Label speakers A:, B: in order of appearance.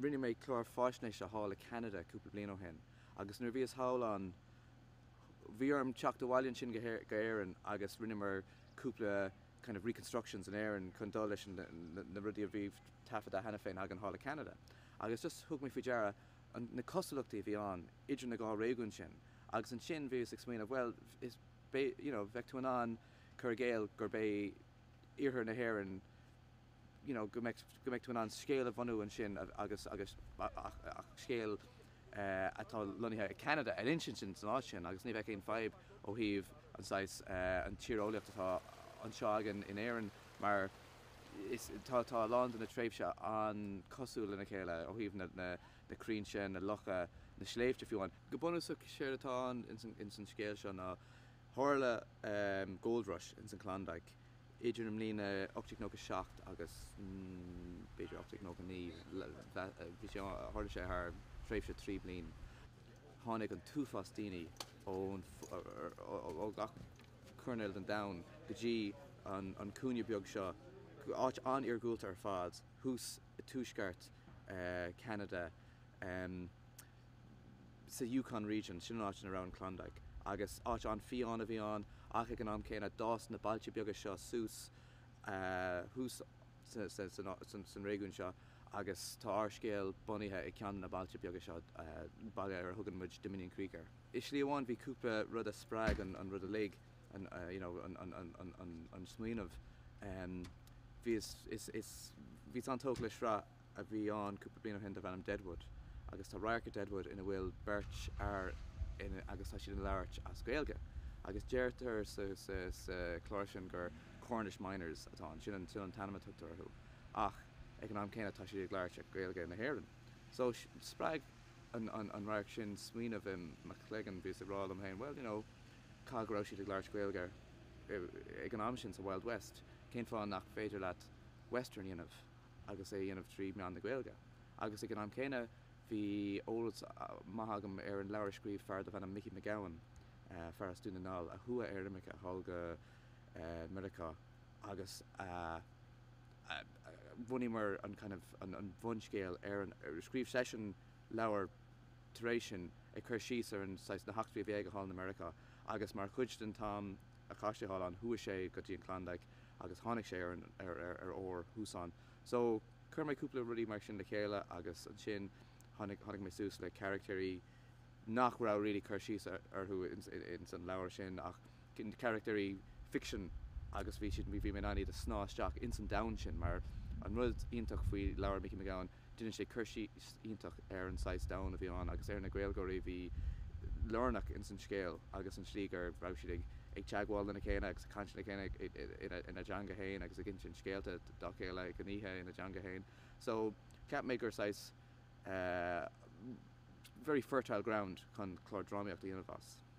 A: rinne mé chlár fáisnééis a hála Canada cúpla bliain ó hen. Agus nuair bhíos hálan bhí arm teach do bhhailinn sin go éireann agus rinne mar cúpla kind of reconstructions in éireann chun dá leis na rudí a bhíh tafad a hena féin ag an hála Canada. Agus just thug mé faoi deara na cosúlachtaí bhí an idir na gá réún sin. Agus an sin bhíos ag smaoineh well is bheith tú an chur géal gur bé iarthar na hhéireann go méid tú an scéal a bhanú an sin agus scéal atá lonithe i Canada a insin sin san áit sin, agus ní bheith cén fáib ó híomh an tíreolaíocht atá an seágan in éireann mar tá lán na tréimhse an cosúil na chéile ó híomh na crín sin, na locha, na sléifte fiúin. Go bunúsach séir atá in san scéal se ná tharla Gold Rush in san Klondike. Idir am lína 87 agus beidir 89 bhí sé tharla sé th tréimhse 3 bliain. Tháinig an túfas daoine ó gach Cornell an down go dtí an cúne beag seo áit an ar gúilt ar fád hús i túisceart Canada sa Yukon region sin áit around Klondike agus áit an fián a bhí an ach ag an am céine dás na bailte beag seo sús hús san réún seo agus tá árscéal bunithe i cean na bailte beag seo bailile ar thugann muid Dominion Creeker. Is slí amháin bhí cúpla rud a sppraig an rud a lig an smaoinmh hís an tógla sra a bhí an cúpla bliain ó hen a bhenim Deadwood agus tá raircha Deadwood ina bhfuil birch agus tá siad an leirt as gaeilge agus deirtar sa chláir sin gur Cornish miners atá sin an tanama tuchttar thu ach ag an am céine tá siad ag leirt a gaeilge na hÉireann. So sppraig an rairc sin smaoinmh macléigean bhís a rá am hain well cá go raibh siad ag leirt gaeilge ag an am sin sa Wild West cén fáin nach féidir leat Western dhéanamh agus é dhéanamh trí meán na gaeilge. Agus ag an am céine bhí ólas maithagam ar an leabharscríomh fear do bhena Mickey McGowan fear as dúna nál a thua airimicha thalga America agus bhunaí mar an kind of an bhunscéal ar an scríomh session leabhar taréis sin ag chuir síos ar an na heachtaí bhéag a hall in America agus mar chuid den tám a caiiste hall an thua sé go dtí an Klondike agus tháinig sé ar ór húsán. So chur mé cúpla rudí mar sin le chéile agus an sin tháinig mé sús le charactéirí nach rá ri chuir síos arthú in san leabhar sin ach cin charactéirí fiction agus bhí siad bhí mé naí a snáisteach in san down sin mar an rud ionintach faoi leabhar Mickey McGowan duine sé chuir síos ionintach ar an size down a bhí an agus ar na gaeilgóirí bhí learnach in san scéal agus an slí gur raibh siad ag teagháil in na chéine agus cansin na chéine ina djanga hain agus a gin sin scéalta dá chéile ag níthe ina djanga hain. So cap maker size very fertile ground chun chlár drámaíocht dhéanamh as.